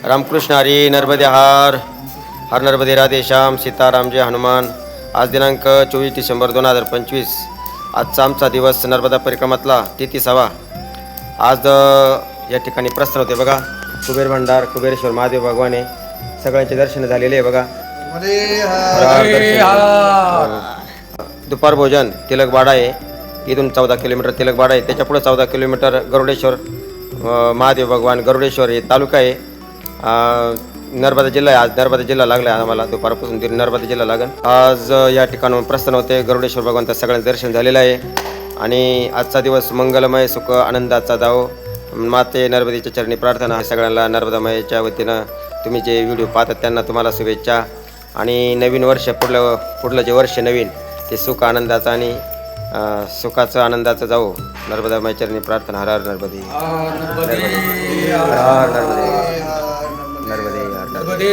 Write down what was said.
रामकृष्ण हरी नर्मदे हर हर नर्मदे राधे श्याम सीताराम जय हनुमान. आज दिनांक 24 डिसेंबर 2025. आजचा आमचा दिवस नर्मदा परिक्रमातला 33वा. आज या ठिकाणी प्रस्थान होते बघा. कुबेर भंडार कुबेरेश्वर महादेव भगवान आहे. सगळ्यांचे दर्शन झालेले आहे बघा. दुपार भोजन तिलकबाडा आहे. इथून 14 किलोमीटर तिलकबाडा आहे. त्याच्या पुढे 14 किलोमीटर गरुडेश्वर महादेव भगवान गरुडेश्वर हे तालुका आहे. नर्मदा जिल्हा आहे. आज नर्मदा जिल्हा लागला आहे आम्हाला. दुपारपासून नर्मदा जिल्हा लागेल. आज या ठिकाणून प्रस्थान होते गरुडेश्वर भगवानचं सगळ्यांचं दर्शन झालेलं आहे. आणि आजचा दिवस मंगलमय सुख आनंदाचा जावो. माते नर्मदेच्या चरणी प्रार्थना. सगळ्यांना नर्मदामयच्या वतीनं तुम्ही जे व्हिडिओ पाहतात त्यांना तुम्हाला शुभेच्छा. आणि नवीन वर्ष पुढलं जे वर्ष नवीन ते सुख आनंदाचं आणि सुखाचं आनंदाचं जावो. नर्मदामय चरणी प्रार्थना. हर हर नर्मदे नर्मदे नर्मदे नर्मदे.